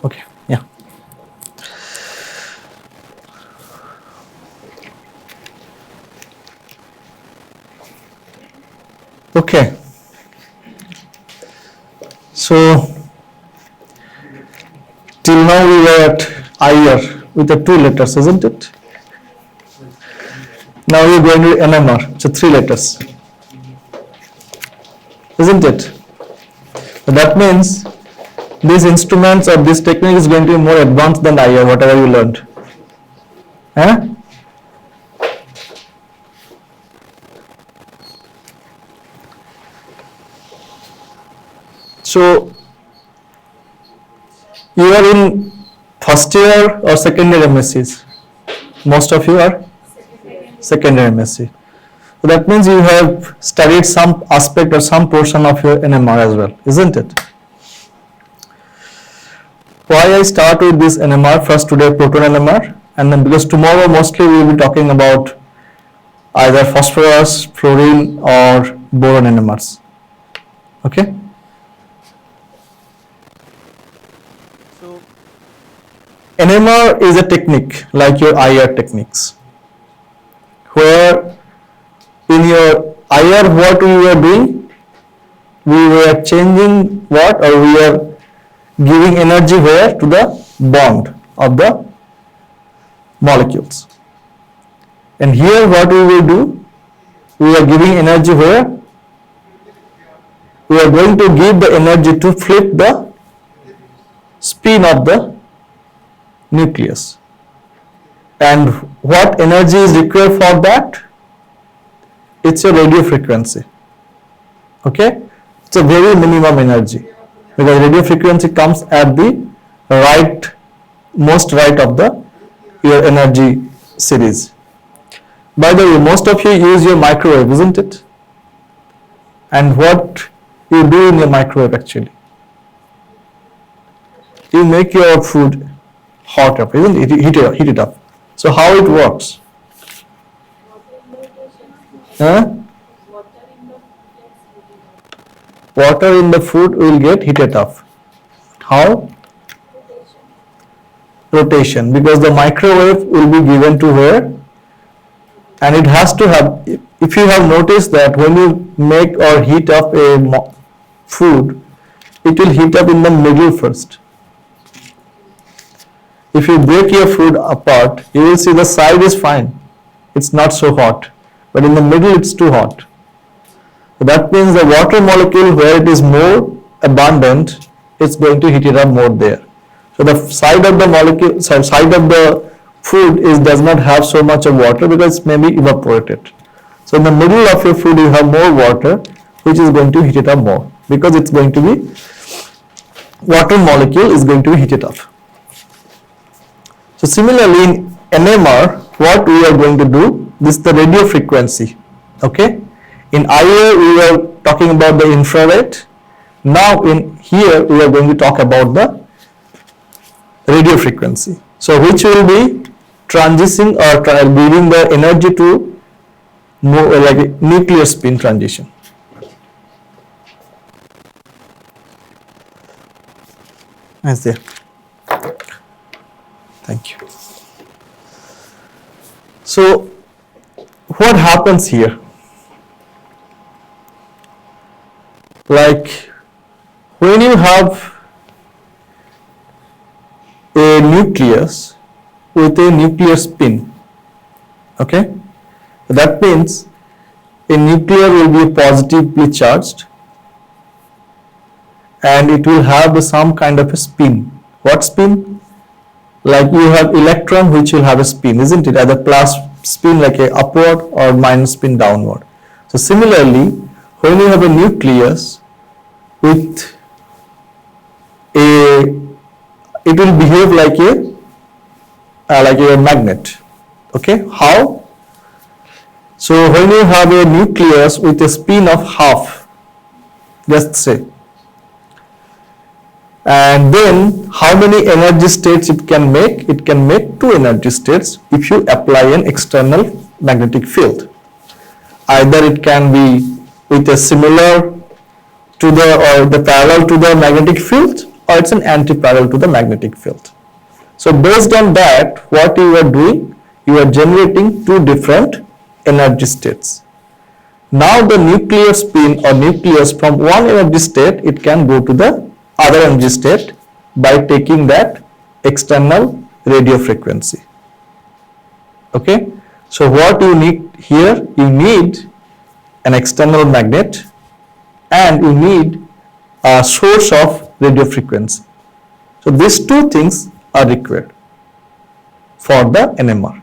Okay, yeah. Okay. So till now we were at IR with the 2 letters, isn't it? Now we're going to NMR, so 3 letters, isn't it? So that means these instruments or this technique is going to be more advanced than IR, whatever you learned. Huh? So you are in first year or second year MScs? Most of you are second year MSc. So that means you have studied some aspect or some portion of your NMR as well, isn't it? Why I start with this NMR first today, proton NMR, and then because tomorrow mostly we will be talking about either phosphorus, fluorine or boron NMRs. Okay? So NMR is a technique like your IR techniques, where in your IR what we were doing, we were changing what, or we are giving energy where, to the bond of the molecules. And here what we will do, we are giving energy where, we are going to give the energy to flip the spin of the nucleus. And what energy is required for that? It's a radio frequency. Okay? It's a very minimum energy, because radio frequency comes at the most right of your energy series. By the way, most of you use your microwave, isn't it? And what you do in your microwave actually? You make your food hot up, isn't it? Heat it up. So how it works? Huh? Water in the food will get heated up. How? Rotation. Because the microwave will be given to where? And it has to have, if you have noticed that when you make or heat up a food, it will heat up in the middle first. If you break your food apart, you will see the side is fine. It's not so hot. But in the middle it's too hot. So that means the water molecule, where it is more abundant, it's going to heat it up more there. So the side of the molecule, side of the food does not have so much of water because it may be evaporated. So in the middle of your food you have more water, which is going to heat it up more, because it's going to be, water molecule is going to be heated up. So similarly in NMR, what we are going to do, this is the radio frequency. Okay? In IA we were talking about the infrared. Now in here we are going to talk about the radio frequency. So which will be transitioning or giving the energy to more like a nuclear spin transition. Nice there. Thank you. So what happens here? Like when you have a nucleus with a nuclear spin, okay, that means a nuclear will be positively charged and it will have some kind of a spin. What spin? Like you have electron which will have a spin, isn't it? Either plus spin like a upward or minus spin downward. So similarly, when you have a nucleus with it will behave like a magnet. Okay, how? So when you have a nucleus with a spin of half, just say, and then how many energy states it can make? It can make 2 energy states if you apply an external magnetic field. Either it can be with a similar to the or the parallel to the magnetic field, or it's an anti-parallel to the magnetic field. So based on that, what you are doing, you are generating two different energy states. Now the nuclear spin or nucleus from one energy state, it can go to the other energy state by taking that external radio frequency. Okay, so what you need here, you need an external magnet and you need a source of radio frequency. So these two things are required for the NMR.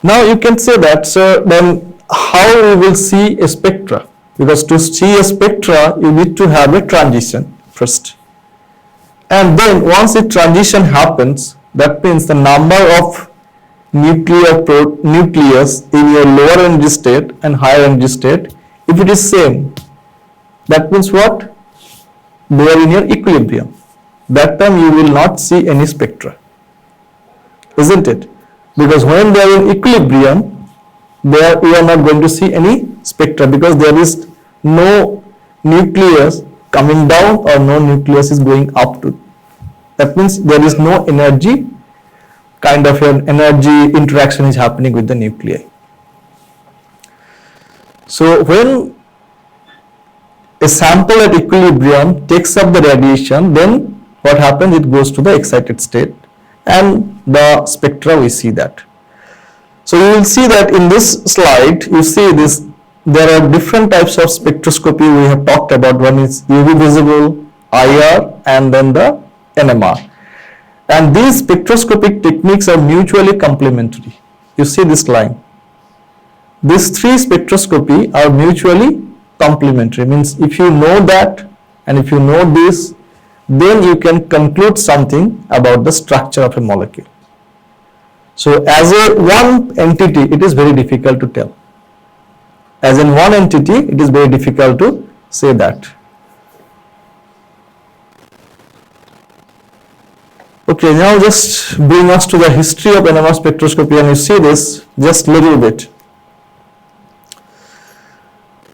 Now you can say that, so then how we will see a spectra? Because to see a spectra, you need to have a transition first. And then once the transition happens, that means the number of nucleus in your lower energy state and higher energy state, if it is same, that means what? They are in your equilibrium. That time you will not see any spectra, isn't it? Because when they are in equilibrium, there you are not going to see any spectra because there is no nucleus coming down or no nucleus is going up to. That means there is no energy, kind of an energy interaction is happening with the nuclei. So when a sample at equilibrium takes up the radiation, then what happens? It goes to the excited state and the spectra, we see that. So you will see that in this slide, you see this, there are different types of spectroscopy we have talked about. One is UV visible, IR, and then the NMR. And these spectroscopic techniques are mutually complementary. You see this line. These three spectroscopy are mutually complementary. Means if you know that and if you know this, then you can conclude something about the structure of a molecule. So as a one entity, it is very difficult to tell. As in one entity, it is very difficult to say that. Okay, now just bring us to the history of NMR spectroscopy, and you see this just little bit.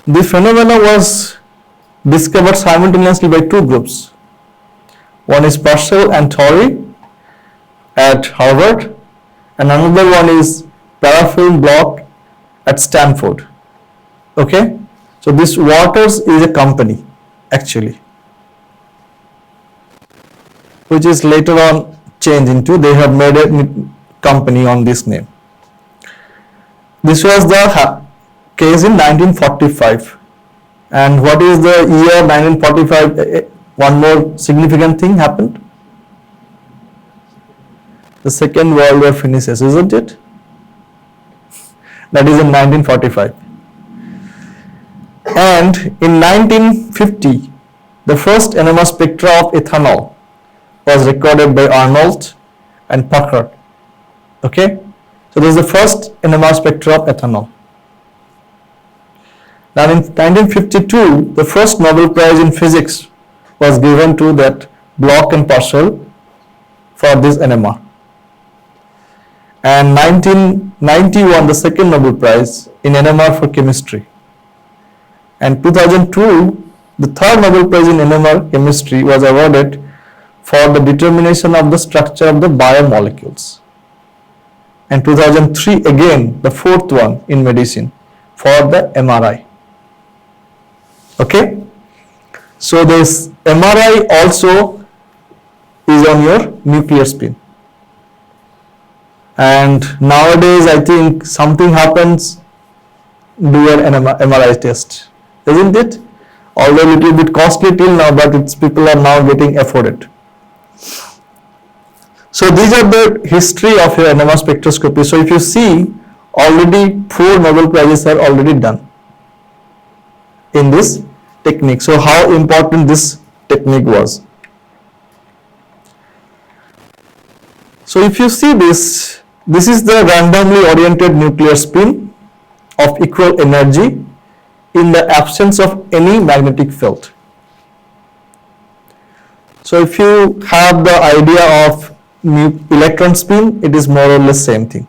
The phenomena was discovered simultaneously by two groups. One is Purcell and Torrey at Harvard, and another one is Parafilm Block at Stanford. Okay, so this Waters is a company actually, which is later on changed into, they have made a company on this name. This was the case in 1945. And what is the year 1945? One more significant thing happened. The Second World War finishes, isn't it? That is in 1945. And in 1950, the first NMR spectra of ethanol was recorded by Arnold and Packard. Okay, so this is the first NMR spectra of ethanol. Now in 1952, the first Nobel Prize in Physics was given to that Block and Purcell for this NMR. And 1991, the second Nobel Prize in NMR for chemistry. And 2002, the third Nobel Prize in NMR chemistry was awarded for the determination of the structure of the biomolecules. And 2003, again, the fourth one in medicine for the MRI. Okay, so this MRI also is on your nuclear spin. And nowadays, I think something happens, do an MRI test, isn't it? Although a little bit costly till now, but it's, people are now getting afforded. So these are the history of your NMR spectroscopy. So if you see, already 4 Nobel Prizes are already done in this technique. So how important this technique was. So if you see this, this is the randomly oriented nuclear spin of equal energy in the absence of any magnetic field. So if you have the idea of electron spin, it is more or less same thing.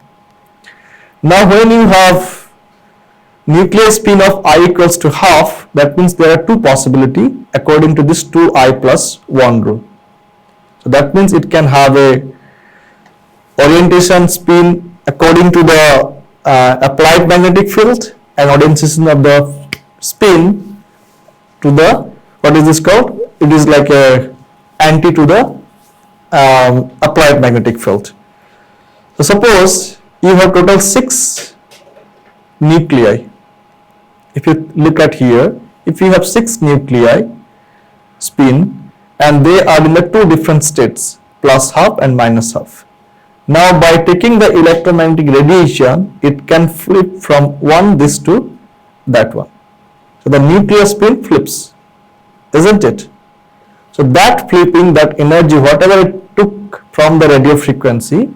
Now when you have nuclear spin of I equals to half, that means there are two possibilities according to this 2I plus 1 rule. So that means it can have a orientation spin according to the applied magnetic field and orientation of the spin to the, what is this called? It is like a anti to the applied magnetic field. So suppose you have total 6 nuclei. If you look at here, if you have 6 nuclei spin and they are in the two different states, plus half and minus half. Now by taking the electromagnetic radiation, it can flip from one this to that one. So the nuclear spin flips, isn't it? So that flipping, that energy, whatever it took from the radio frequency,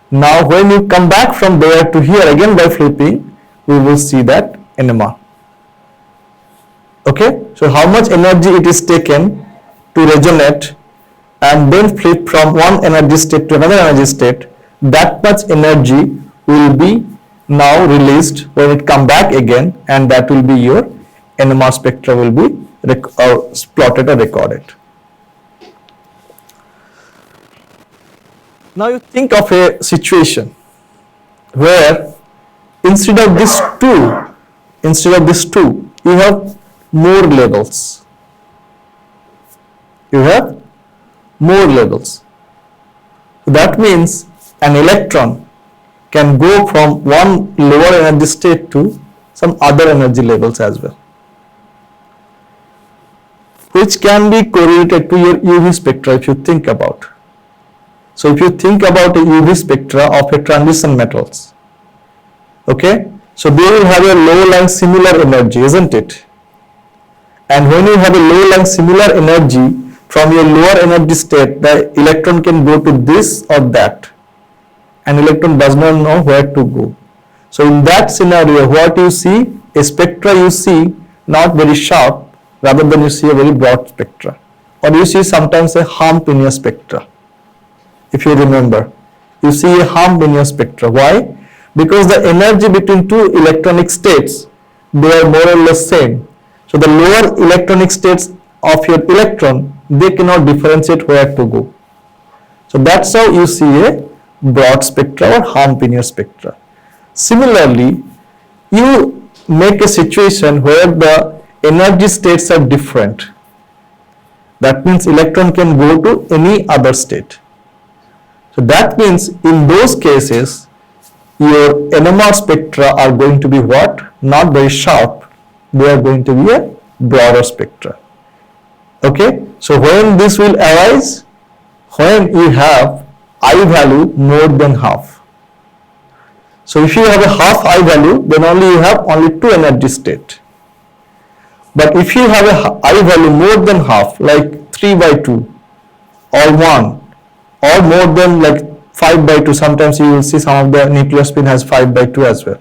now when you come back from there to here again by flipping, we will see that NMR. Okay, so how much energy it is taken to resonate and then flip from one energy state to another energy state, that much energy will be now released when it come back again, and that will be your NMR spectra will be plotted or recorded. Now you think of a situation where instead of these two, you have more levels. You have more levels. So that means an electron can go from one lower energy state to some other energy levels as well, which can be correlated to your UV spectra if you think about. So if you think about a UV spectra of a transition metals, okay, so they will have a low lying similar energy, isn't it? And when you have a low lying similar energy, from your lower energy state, the electron can go to this or that. An electron does not know where to go. So in that scenario, what you see, a spectra you see not very sharp, rather than you see a very broad spectra. Or you see sometimes a hump in your spectra. If you remember, you see a hump in your spectra. Why? Because the energy between two electronic states, they are more or less same. So the lower electronic states of your electron, they cannot differentiate where to go. So that's how you see a broad spectra or hump in your spectra. Similarly, you make a situation where the energy states are different. That means electron can go to any other state. So that means in those cases, your NMR spectra are going to be what? Not very sharp. They are going to be a broader spectra. Okay, so when this will arise, when you have I value more than half. So if you have a half I value, then only you have only two energy state. But if you have a I value more than half, like 3 by 2 or 1 or more than like 5 by 2, sometimes you will see some of the nuclear spin has 5 by 2 as well.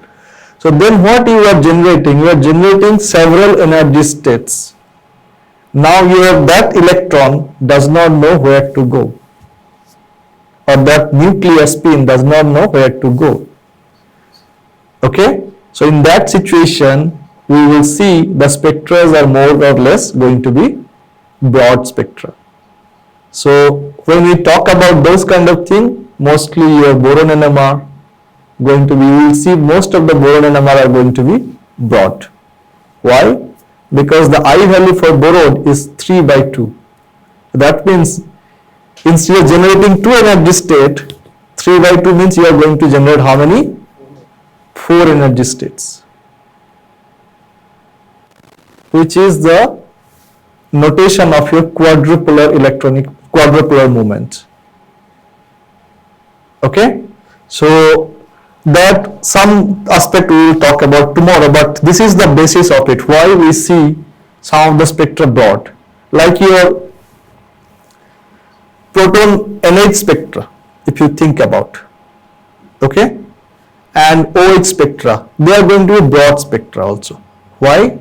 So then what you are generating? You are generating several energy states. Now that electron does not know where to go, or that nuclear spin does not know where to go. Okay, so in that situation, we will see the spectra are more or less going to be broad spectra. So when we talk about those kind of thing, mostly your boron NMR going to be, you will see most of the boron NMR are going to be broad. Why? Because the I value for boron is 3 by 2. That means instead of generating two energy state, 3 by 2 means you are going to generate how many? 4 energy states, which is the notation of your quadrupolar movement. Okay, so that some aspect we will talk about tomorrow, but this is the basis of it, why we see some of the spectra broad, like your proton NH spectra, if you think about, okay, and OH spectra, they are going to be broad spectra also. Why?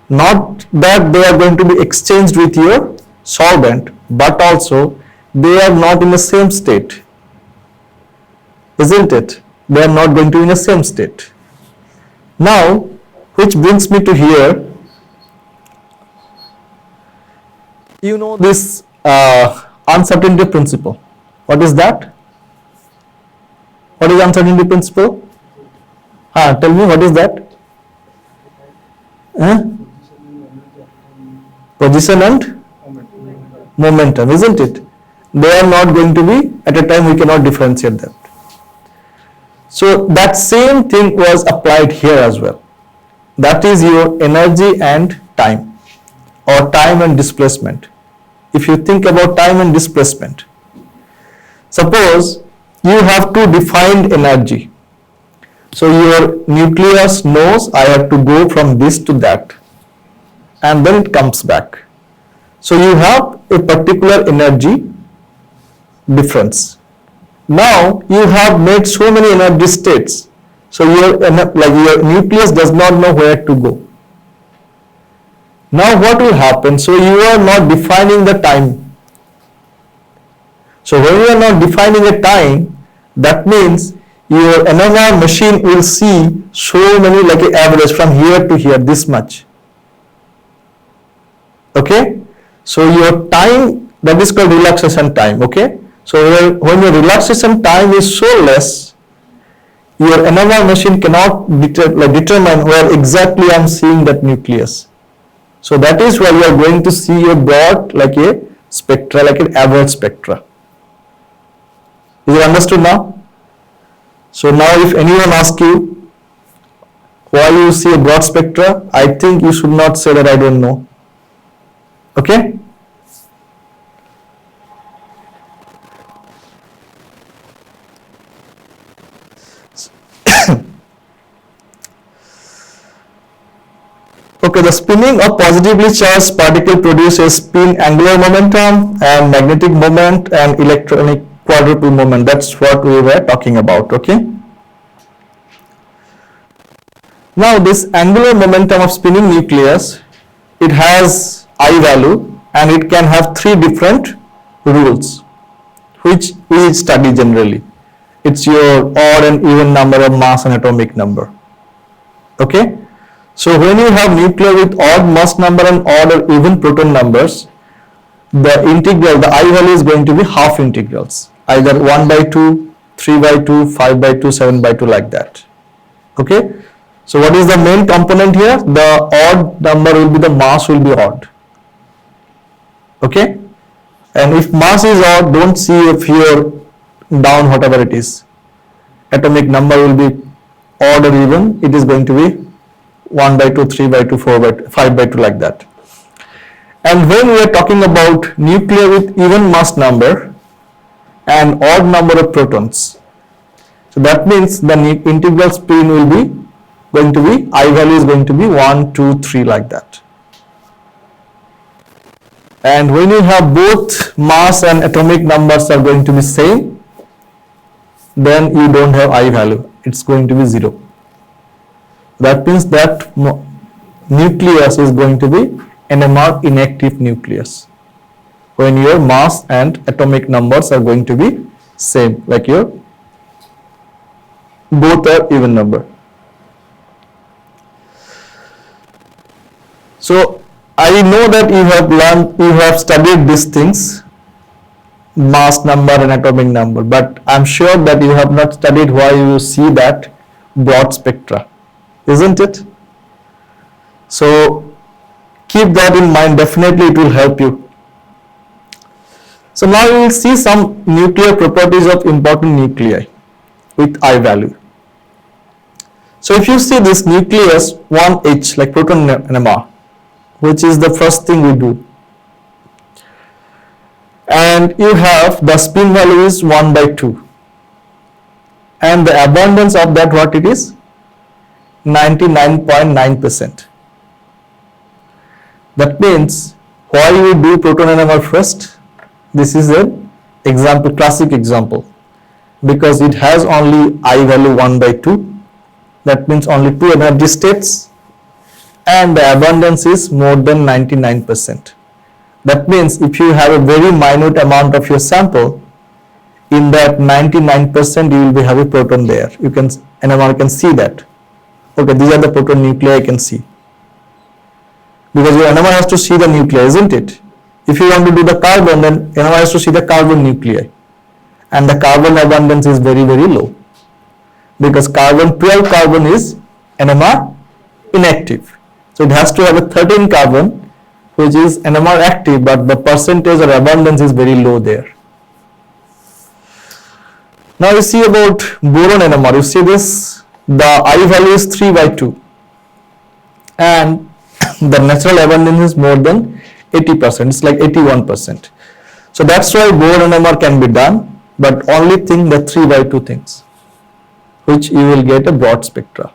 Not that they are going to be exchanged with your solvent, but also they are not in the same state, isn't it? They are not going to be in the same state. Now, which brings me to here. You know this uncertainty principle. What is that? What is uncertainty principle? Tell me, what is that? Position and momentum, isn't it? They are not going to be, at a time we cannot differentiate them. So that same thing was applied here as well. That is your energy and time, or time and displacement. If you think about time and displacement, suppose you have two defined energy. So your nucleus knows I have to go from this to that, and then it comes back. So you have a particular energy difference. Now you have made so many energy states. So your nucleus does not know where to go. Now what will happen? So you are not defining the time. So when you are not defining a time, that means your NMR machine will see so many, like an average from here to here, this much. Okay? So your time, that is called relaxation time. Okay? So when your relaxation time is so less, your NMR machine cannot determine where exactly I am seeing that nucleus. So that is why you are going to see your dot like a spectra, like an average spectra. Is it understood now? So now if anyone asks you why you see a broad spectra, I think you should not say that I don't know. Okay? Okay, the spinning of positively charged particle produces spin angular momentum and magnetic moment and electronic quadrupole moment. That's what we were talking about. Okay. Now this angular momentum of spinning nucleus, it has I value and it can have three different rules which we study generally. It's your odd and even number of mass and atomic number. Okay. So when you have nuclei with odd mass number and odd or even proton numbers, the integral, the I value is going to be half integrals, either 1 by 2, 3 by 2, 5 by 2, 7 by 2, like that. Okay. So what is the main component here? The odd number will be, the mass will be odd. Okay. And if mass is odd, don't see if here down whatever it is. Atomic number will be odd or even, it is going to be 1 by 2, 3 by 2, 4 by 2, 5 by 2, like that. And when we are talking about nuclei with even mass number and odd number of protons, so that means the integral spin will be going to be, I value is going to be 1, 2, 3, like that. And when you have both mass and atomic numbers are going to be same, then you don't have I value, it's going to be 0. That means that nucleus is going to be NMR inactive nucleus, when your mass and atomic numbers are going to be same, like your both are even number. So I know that you have learned, you have studied these things, mass number and atomic number, but I'm sure that you have not studied why you see that broad spectra, isn't it? So keep that in mind, definitely it will help you. So now we will see some nuclear properties of important nuclei with I value. So if you see this nucleus 1H, like proton NMR, which is the first thing we do, and you have the spin value is 1 by 2, and the abundance of that, what it is, 99.9%. That means why we do proton NMR first? This is an example, classic example, because it has only I value 1 by 2. That means only 2 energy states, and the abundance is more than 99%. That means if you have a very minute amount of your sample, in that 99% you will have a proton there. You can, NMR can see that. Okay, these are the proton nuclei I can see. Because your NMR has to see the nuclei, isn't it? If you want to do the carbon, then NMR has to see the carbon nuclei. And the carbon abundance is very, very low. Because carbon 12 carbon is NMR inactive. So it has to have a 13 carbon which is NMR active, but the percentage or abundance is very low there. Now you see about boron NMR. You see this, the I value is 3 by 2 and the natural abundance is more than 80%. It's like 81%. So that's why boron NMR can be done, but only thing the 3 by 2 things, which you will get a broad spectra.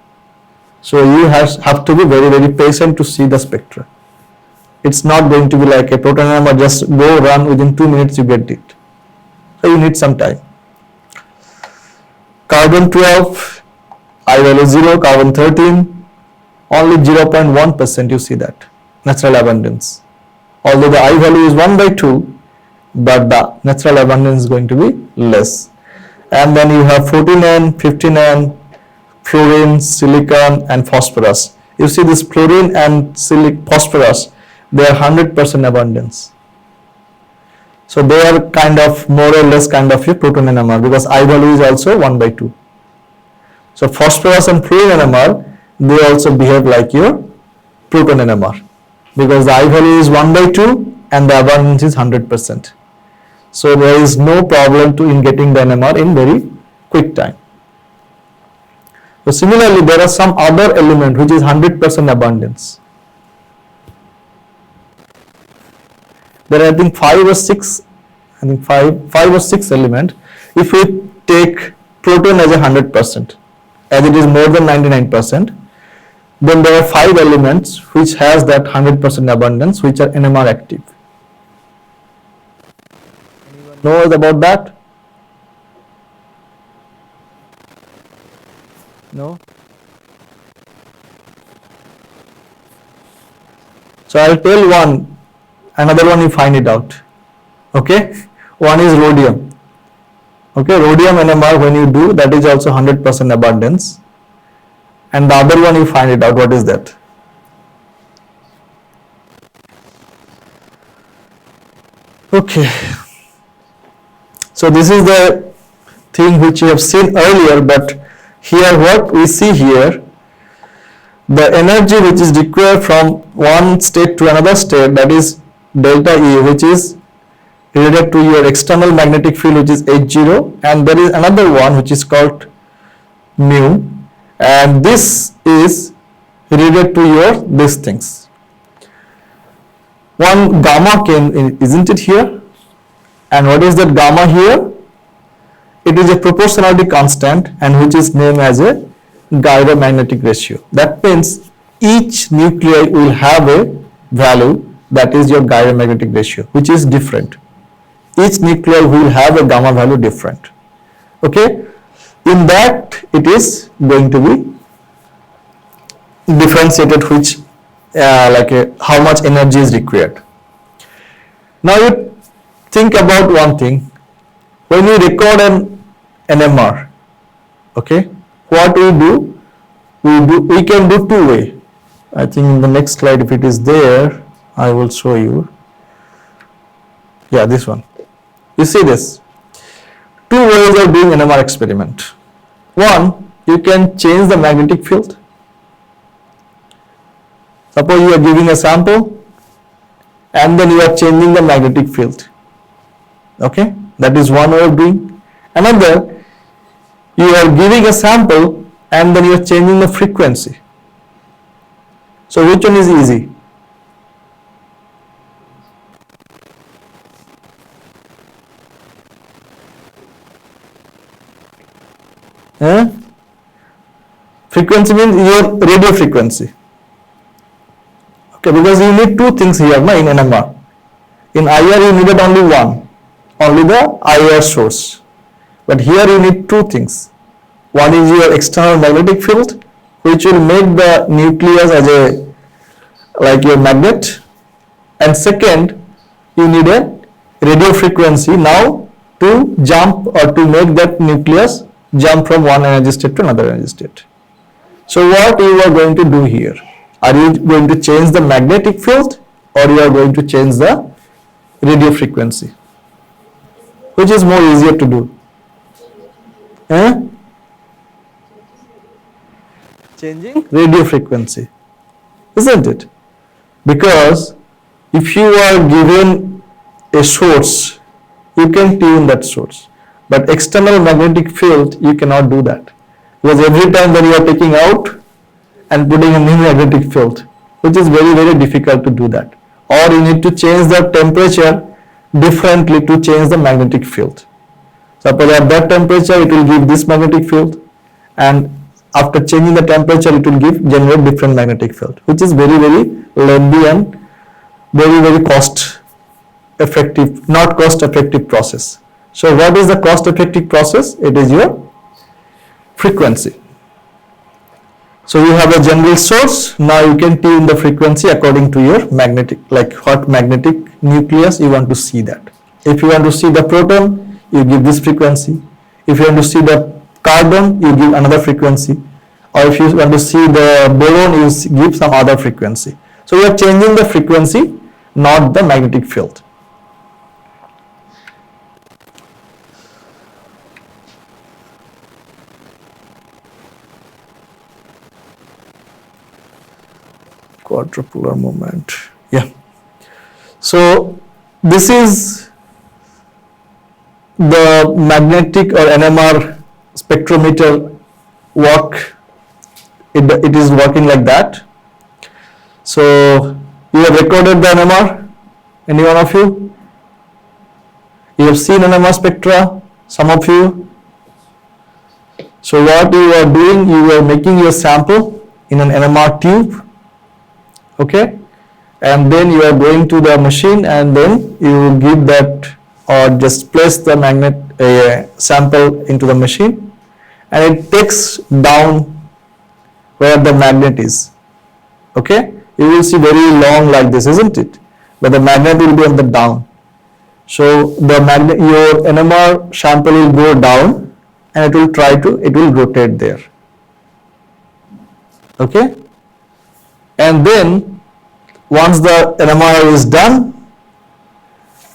So you have to be very, very patient to see the spectra. It's not going to be like a proton NMR, just go run within 2 minutes you get it. So you need some time. Carbon 12, I value 0, carbon 13, only 0.1% you see that, natural abundance. Although the I value is 1 by 2, but the natural abundance is going to be less. And then you have 14N, 15N, fluorine, silicon and phosphorus. You see this fluorine and phosphorus, they are 100% abundance. So they are kind of more or less kind of a proton NMR because I value is also 1 by 2. So phosphorus and fluorine NMR, they also behave like your proton NMR because the I value is 1 by 2 and the abundance is 100%. So there is no problem in getting the NMR in very quick time. So similarly, there are some other element which is 100% abundance. There are I think 5 or 6 element. If we take proton as 100%, as it is more than 99%, then there are 5 elements which has that 100% abundance which are NMR active. Anyone knows about that? No? So I'll tell one, another one you find it out. Okay? One is rhodium. Okay, rhodium NMR when you do, that is also 100% abundance. And the other one you find it out, what is that? Okay. So this is the thing which you have seen earlier, but here what we see here, the energy which is required from one state to another state, that is delta E, which is related to your external magnetic field, which is H0, and there is another one which is called mu, and this is related to your these things. One gamma came, isn't it here? And what is that gamma here? It is a proportionality constant and which is named as a gyromagnetic ratio. That means each nuclei will have a value, that is your gyromagnetic ratio, which is different. Each nuclei will have a gamma value different. Okay? In that it is going to be differentiated, which how much energy is required. Now you think about one thing. When we record an NMR, okay, what we do? We can do two ways. I think in the next slide, if it is there, I will show you. Yeah, this one. You see this? Two ways of doing NMR experiment. One, you can change the magnetic field. Suppose you are giving a sample and then you are changing the magnetic field. Okay, that is one way of doing. Another, you are giving a sample and then you are changing the frequency. So which one is easy? Frequency means your radio frequency. Okay, because you need two things here in NMR. In IR you needed only one, only the IR source. But here you need two things. One is your external magnetic field, which will make the nucleus as a like your magnet, and second, you need a radio frequency now to jump or to make that nucleus jump from one energy state to another energy state. So what you are going to do here? Are you going to change the magnetic field or you are going to change the radio frequency? Which is more easier to do? Changing radio frequency, isn't it? Because if you are given a source, you can tune that source. But external magnetic field, you cannot do that. Because every time when you are taking out and putting a new magnetic field, which is very, very difficult to do that. Or you need to change the temperature differently to change the magnetic field. Suppose at that temperature it will give this magnetic field, and after changing the temperature it will generate different magnetic field, which is very, very lengthy and very, very cost effective, not cost effective process. So what is the cost effective process? It is your frequency. So you have a general source. Now you can tune the frequency according to your magnetic, like what magnetic nucleus you want to see that. If you want to see the proton, you give this frequency. If you want to see the carbon, you give another frequency. Or if you want to see the boron, you give some other frequency. So you are changing the frequency, not the magnetic field. Quadrupolar movement. Yeah. So this is the magnetic or NMR spectrometer work. It is working like that. So you have recorded the NMR? Any one of you? You have seen NMR spectra? Some of you? So what you are doing, you are making your sample in an NMR tube. Okay, and then you are going to the machine and then you give that or just place the sample into the machine, and it takes down where the magnet is. Okay, you will see very long like this, isn't it? But the magnet will be on the down. So the magnet, your NMR sample will go down and it will rotate there. Okay. And then once the NMR is done,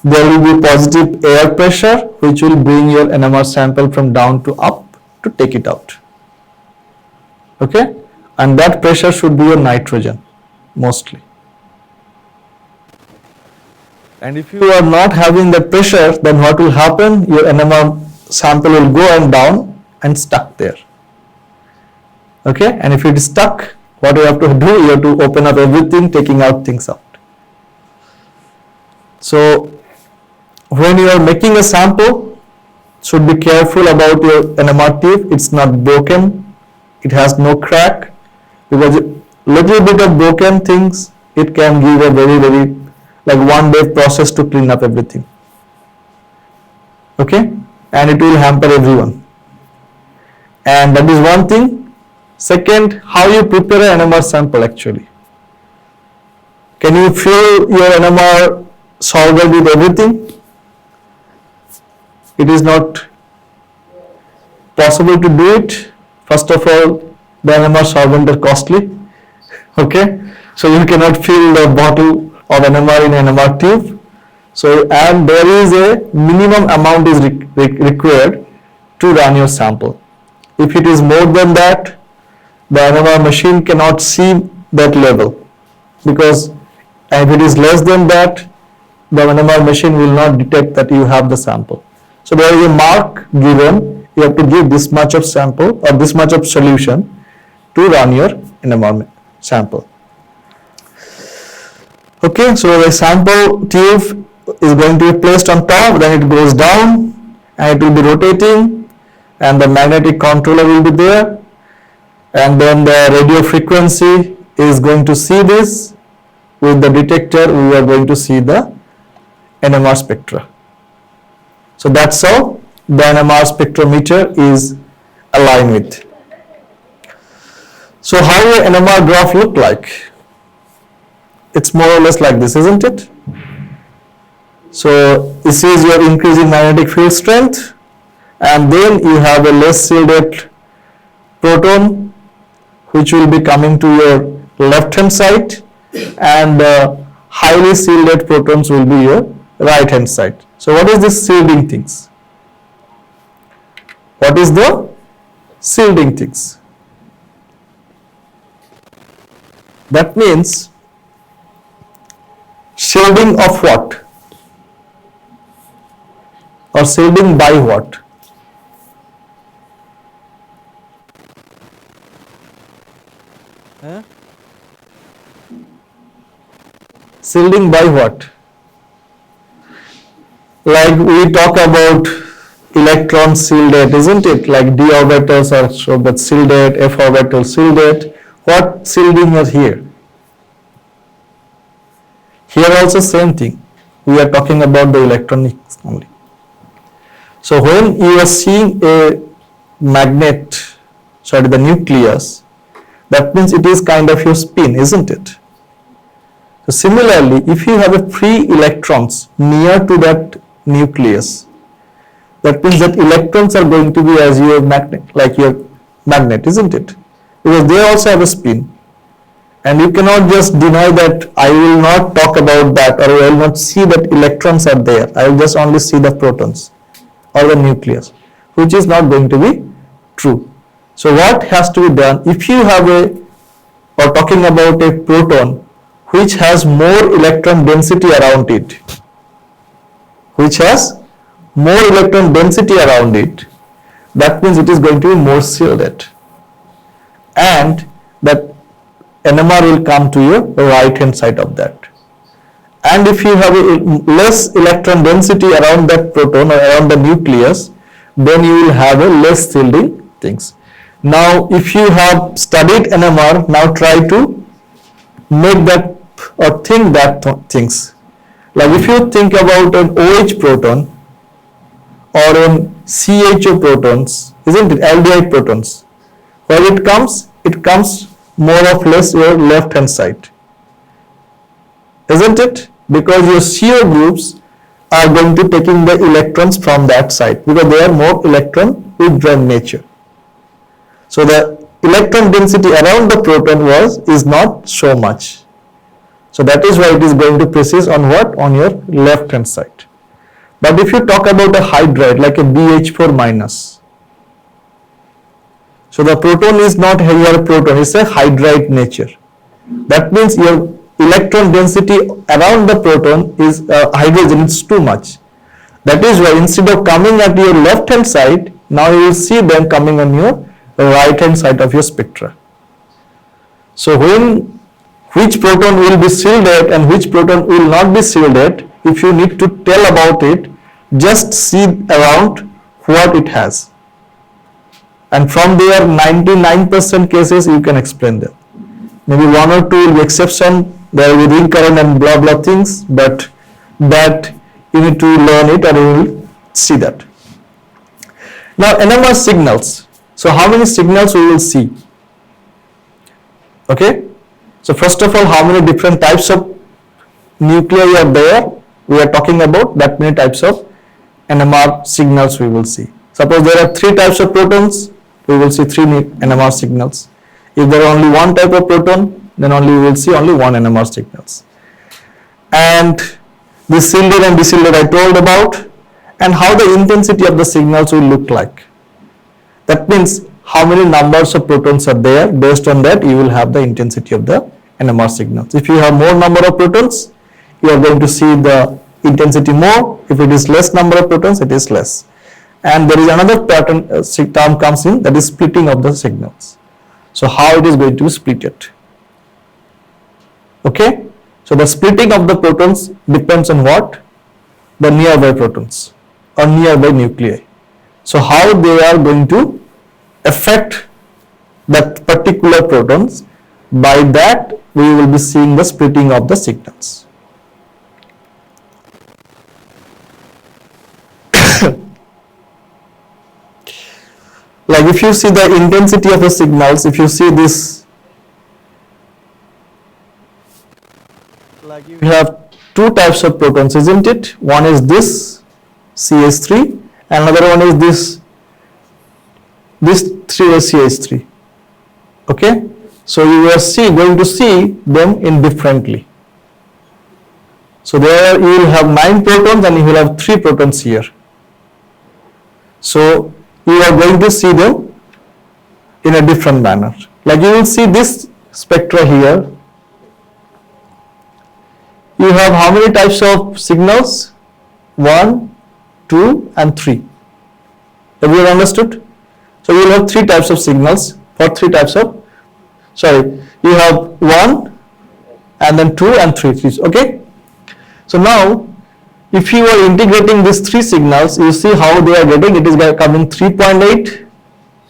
there will be positive air pressure which will bring your NMR sample from down to up to take it out. Okay, and that pressure should be your nitrogen mostly. And if you are not having that pressure, then what will happen? Your NMR sample will go and down and stuck there. Okay, and if it is stuck, what you have to do? You have to open up everything, taking out things out. So when you are making a sample, should be careful about your NMR tube. It's not broken, it has no crack, because little bit of broken things, it can give a very, very like 1 day process to clean up everything. Okay, and it will hamper everyone. And that is one thing. Second, how you prepare an NMR sample actually. Can you fill your NMR solvent with everything? It is not possible to do it. First of all, the NMR solvent are costly. Okay, so you cannot fill the bottle of NMR in an NMR tube. So, and there is a minimum amount is required to run your sample. If it is more than that, the NMR machine cannot see that level, because if it is less than that, the NMR machine will not detect that you have the sample. So there is a mark given, you have to give this much of sample or this much of solution to run your NMR sample. Okay, so the sample tube is going to be placed on top, then it goes down and it will be rotating, and the magnetic controller will be there. And then the radio frequency is going to see this. With the detector, we are going to see the NMR spectra. So that's how the NMR spectrometer is aligned with. So how will NMR graph look like? It's more or less like this, isn't it? So this is your increasing magnetic field strength, and then you have a less shielded proton which will be coming to your left hand side, and highly shielded protons will be your right hand side. So what is this shielding things? What is the shielding things? That means shielding of what? Or shielding by what? Shielding by what? Like we talk about electron shielded, isn't it? Like d orbitals are so that shielded, f orbital shielded. What shielding is here? Here also same thing. We are talking about the electronics only. So when you are seeing a magnet, the nucleus, that means it is kind of your spin, isn't it? So similarly, if you have a free electrons near to that nucleus, that means that electrons are going to be as your magnet, like your magnet, isn't it? Because they also have a spin. And you cannot just deny that I will not talk about that, or I will not see that electrons are there. I will just only see the protons or the nucleus, which is not going to be true. So what has to be done? If you have or talking about a proton which has more electron density around it, that means it is going to be more shielded, and that NMR will come to your right hand side of that. And if you have a less electron density around that proton or around the nucleus, then you will have a less shielding things. Now if you have studied NMR, now try to make that or think that things. Like if you think about an OH proton or an CHO protons, isn't it, aldehyde protons, where it comes more or less your left hand side, isn't it? Because your CO groups are going to taking the electrons from that side, because they are more electron withdrawing nature. So the electron density around the proton is not so much. So that is why it is going to precise on what? On your left hand side. But if you talk about a hydride like a BH4 minus, so the proton is not here proton, it's a hydride nature. That means your electron density around the proton is hydrogen is too much. That is why instead of coming at your left hand side, now you will see them coming on your right hand side of your spectra. So which proton will be shielded and which proton will not be shielded, if you need to tell about it, just see around what it has. And from there 99% cases you can explain them. Maybe one or two will be exception, there will be ring current and blah blah things, but that you need to learn it and you will see that. Now NMR signals. So how many signals we will see? Okay. So first of all, how many different types of nuclei are there? We are talking about that many types of NMR signals we will see. Suppose there are 3 types of protons, we will see 3 NMR signals. If there are only one type of proton, then only we will see only one NMR signals. And the shielded and deshielded I told about, and how the intensity of the signals will look like. That means how many numbers of protons are there, based on that you will have the intensity of the NMR signals. If you have more number of protons, you are going to see the intensity more. If it is less number of protons, it is less. And there is another pattern term comes in, that is splitting of the signals. So how it is going to be splitted? Okay, so the splitting of the protons depends on what? The nearby protons or nearby nuclei. So how they are going to affect that particular protons, by that we will be seeing the splitting of the signals. Like if you see the intensity of the signals, if you see this, like you have 2 types of protons, isn't it? One is this CH3, another one is this 3 CH3. Okay, So you are going to see them indifferently. So there you will have 9 protons and you will have 3 protons here. So you are going to see them in a different manner. Like you will see this spectra here. You have how many types of signals? 1, 2 and 3. Have you understood? So you will have 3 types of signals for 3 types of, you have 1 and then 2 and 3, okay? So now if you are integrating these 3 signals, you see how they are getting, it is coming 3.8,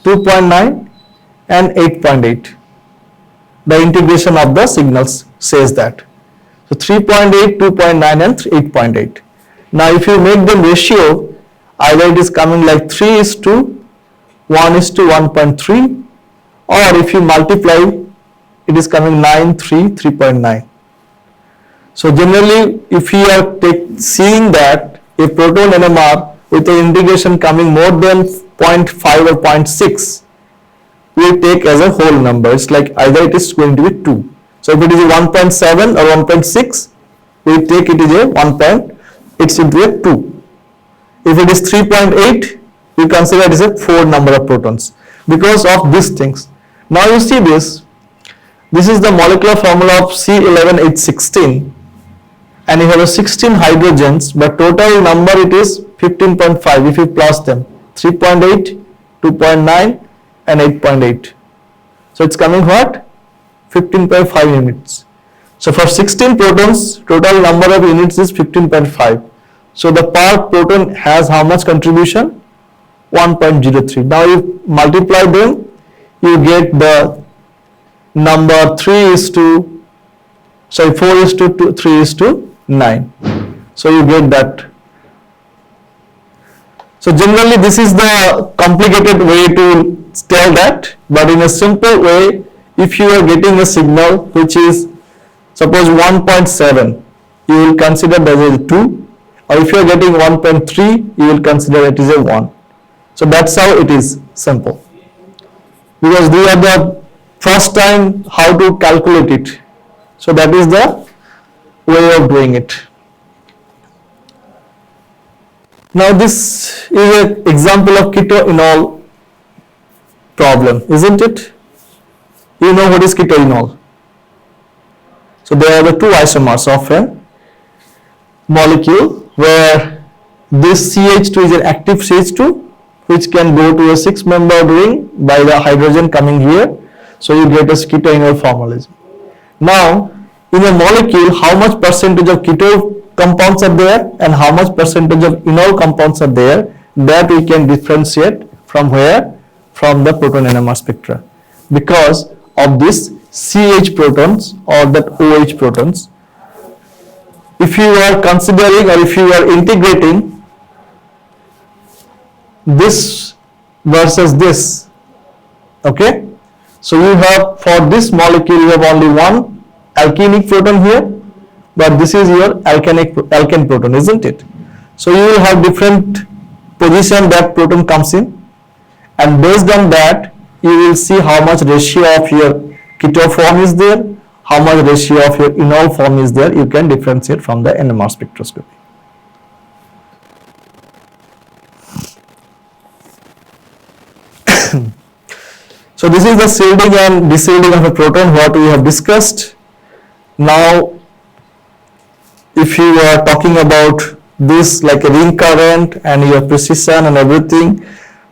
2.9 and 8.8. The integration of the signals says that. So 3.8, 2.9 and 8.8. Now if you make them ratio, either it is coming like 3:1:1.3, or if you multiply, it is coming 3.9. So generally, if you are seeing that a proton NMR with the integration coming more than 0.5 or 0.6, we take as a whole number. It's like either it is going to be 2. So if it is a 1.7 or 1.6, we take it as a it's into a 2. If it is 3.8, we consider it as a 4 number of protons because of these things. Now you see this. This is the molecular formula of C11H16, and you have a 16 hydrogens, but total number it is 15.5 if you plus them, 3.8, 2.9 and 8.8. So it's coming what? 15.5 units. So for 16 protons, total number of units is 15.5. So the per proton has how much contribution? 1.03. Now you multiply them, you get the number 4:3:9. So you get that. So generally this is the complicated way to tell that, but in a simple way, if you are getting a signal which is suppose 1.7, you will consider that as a 2, or if you are getting 1.3, you will consider it as a 1. So that's how it is simple, because we are the first time how to calculate it. So that is the way of doing it. Now this is an example of keto-enol problem, isn't it? You know what is keto-enol. So there are the 2 isomers of a molecule where this CH2 is an active CH2 which can go to a 6-membered ring by the hydrogen coming here. So you get a keto-enol formalism. Now in a molecule, how much percentage of keto compounds are there and how much percentage of enol compounds are there, that we can differentiate from where? From the proton NMR spectra, because of this CH protons or that OH protons. If you are considering or if you are integrating this versus this, okay, so you have for this molecule you have only one alkenic proton here, but this is your alkane proton, isn't it? So you will have different position that proton comes in, and based on that you will see how much ratio of your keto form is there, how much ratio of your enol form is there. You can differentiate from the NMR spectroscopy. So this is the shielding and deshielding of a proton, what we have discussed. Now if you are talking about this like a ring current and your precision and everything,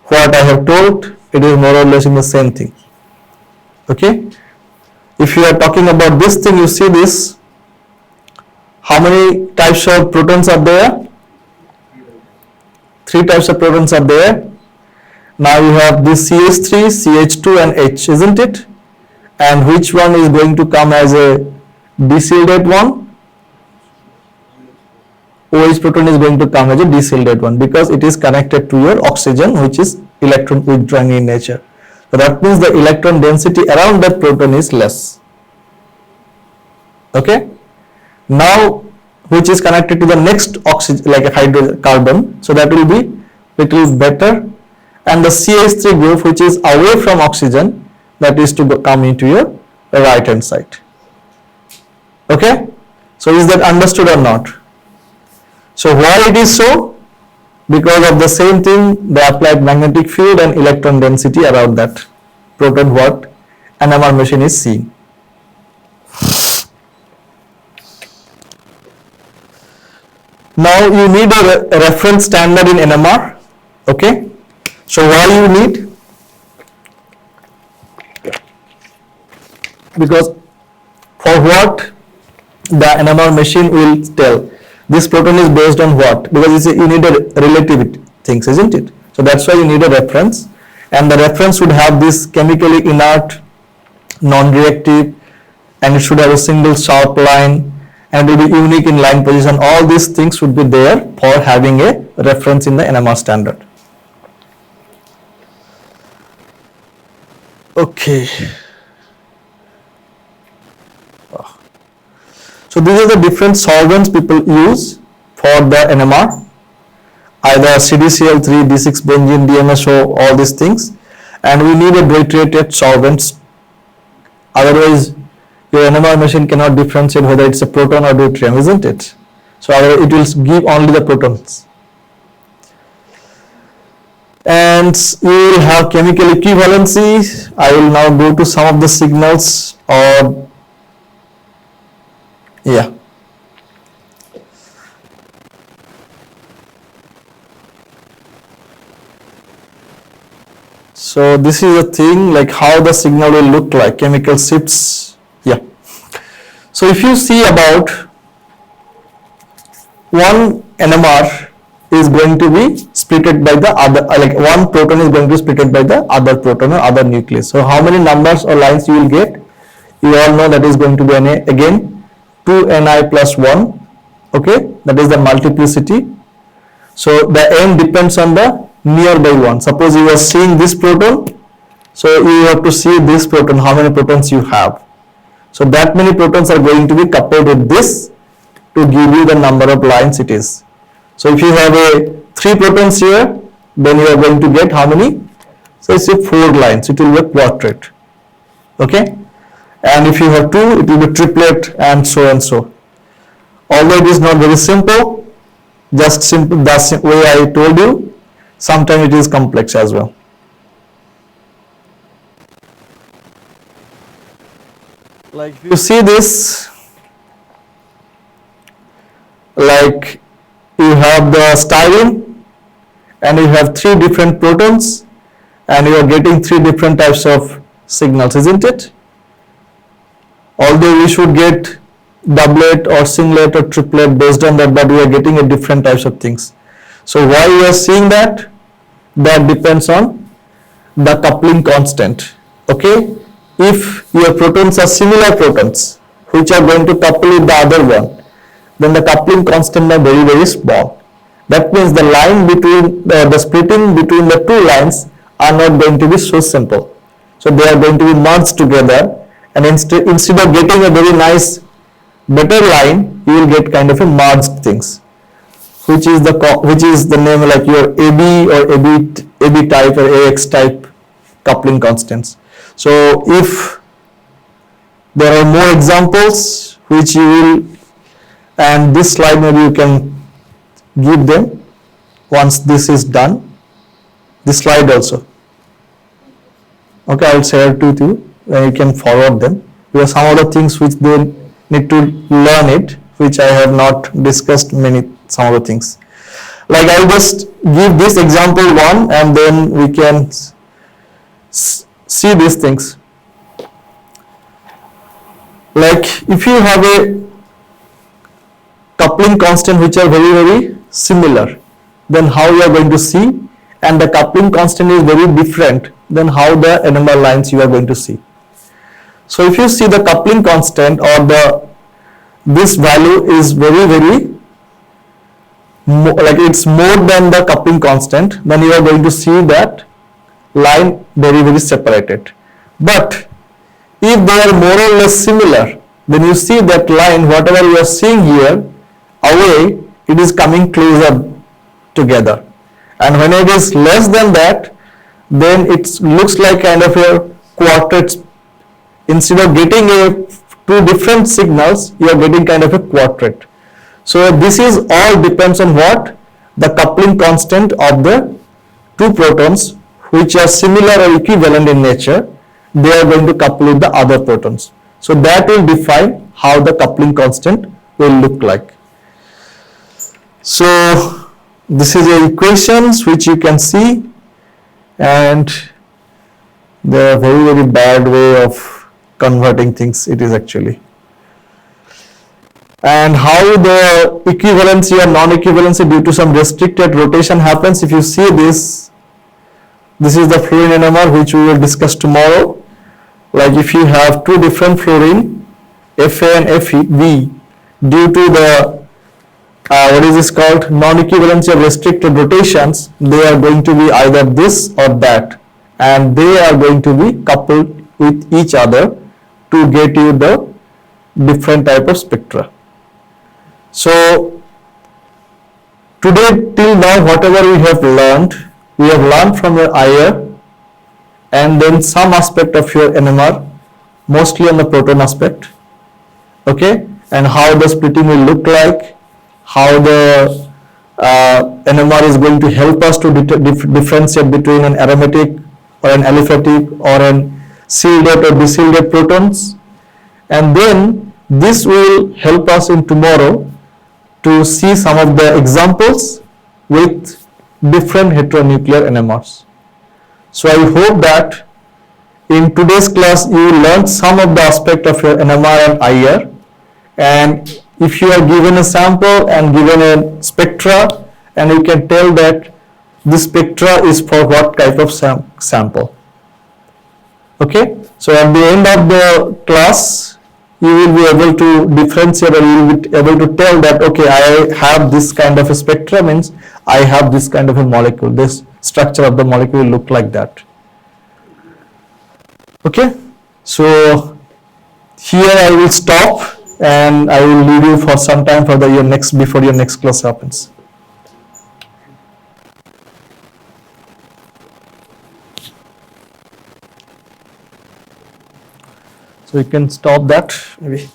what I have told, it is more or less in the same thing. Okay, if you are talking about this thing, you see this, how many types of protons are there? 3 types of protons are there. Now you have this CH3, CH2 and H, isn't it? And which one is going to come as a deshielded one? OH proton is going to come as a deshielded one because it is connected to your oxygen, which is electron withdrawing in nature. So that means the electron density around that proton is less. Okay. Now which is connected to the next oxygen like a hydrocarbon, so that will be little better, and the CH3 group which is away from oxygen, that is to come into your right hand side. Okay, so is that understood or not? So why it is so? Because of the same thing, the applied magnetic field and electron density around that proton what NMR machine is seeing. Now you need a reference standard in NMR. Okay, so why you need? Because for what the NMR machine will tell this proton is based on what? Because you need a relativity things, isn't it? So that's why you need a reference, and the reference should have this chemically inert, non-reactive, and it should have a single sharp line, and it will be unique in line position. All these things should be there for having a reference in the NMR standard. Okay. So these are the different solvents people use for the NMR, either CDCl3, D6 benzene, DMSO, all these things, and we need a deuterated solvents. Otherwise, your NMR machine cannot differentiate whether it's a proton or deuterium, isn't it? So it will give only the protons. And you will have chemical equivalency. I will now go to some of the signals or yeah. So this is a thing like how the signal will look like, chemical shifts. Yeah. So if you see about one NMR is going to be splitted by the other, like one proton is going to be splitted by the other proton or other nucleus. So how many numbers or lines you will get? You all know that is going to be again 2Ni plus 1, okay, that is the multiplicity. So the n depends on the nearby one. Suppose you are seeing this proton, so you have to see this proton, how many protons you have. So that many protons are going to be coupled with this to give you the number of lines it is. So if you have 3 protons here, then you are going to get how many? So say 4 lines, it will be a quartet, okay. And if you have 2, it will be triplet and so and so. Although it is not very simple, just simple, that's the way I told you, sometimes it is complex as well. Like if you see this, like you have the styrene and you have 3 different protons and you are getting 3 different types of signals, isn't it? Although we should get doublet or singlet or triplet based on that, but we are getting a different types of things. So why we are seeing that? That depends on the coupling constant. Okay, if your protons are similar protons which are going to couple with the other one, then the coupling constant are very, very small. That means the line between the splitting between the 2 lines are not going to be so simple. So they are going to be merged together. And instead of getting a very nice better line, you will get kind of a merged things, which is the name like your AB or AB type or AX type coupling constants. So if there are more examples which you will, and this slide maybe you can give them once this is done, this slide also. Okay, I will share it with you. You can forward them, because some of the things which they need to learn it, which I have not discussed some of the things. Like I will just give this example one and then we can see these things. Like if you have a coupling constant which are very, very similar, then how you are going to see, and the coupling constant is very different, then how the NMR lines you are going to see. So if you see the coupling constant or this value is very, very like it's more than the coupling constant, then you are going to see that line very, very separated. But if they are more or less similar, then you see that line, whatever you are seeing here away, it is coming closer together. And when it is less than that, then it looks like kind of a quartet instead of getting two different signals, you are getting kind of a quartet. So this is all depends on what? The coupling constant of the two protons which are similar or equivalent in nature, they are going to couple with the other protons. So that will define how the coupling constant will look like. So this is the equations which you can see, and they are very bad way of converting things, it is actually. And how the equivalency or non-equivalency due to some restricted rotation happens. If you see this is the fluorine NMR which we will discuss tomorrow. Like if you have two different fluorine, Fa and Fe, due to the what is this called, non-equivalency of restricted rotations, they are going to be either this or that, and they are going to be coupled with each other to get you the different type of spectra. So today till now whatever we have learned from your IR and then some aspect of your NMR, mostly on the proton aspect, okay, and how the splitting will look like, how the NMR is going to help us to differentiate between an aromatic or an aliphatic or an shielded or deshielded protons, and then this will help us in tomorrow to see some of the examples with different heteronuclear NMRs. So I hope that in today's class you learned some of the aspect of your NMR and IR, and if you are given a sample and given a spectra, and you can tell that this spectra is for what type of sample. Okay, so at the end of the class you will be able to differentiate, or you will be able to tell that okay, I have this kind of a spectra, means I have this kind of a molecule, this structure of the molecule will look like that. Okay, so here I will stop and I will leave you for some time for your next, before your next class happens. So you can stop that maybe.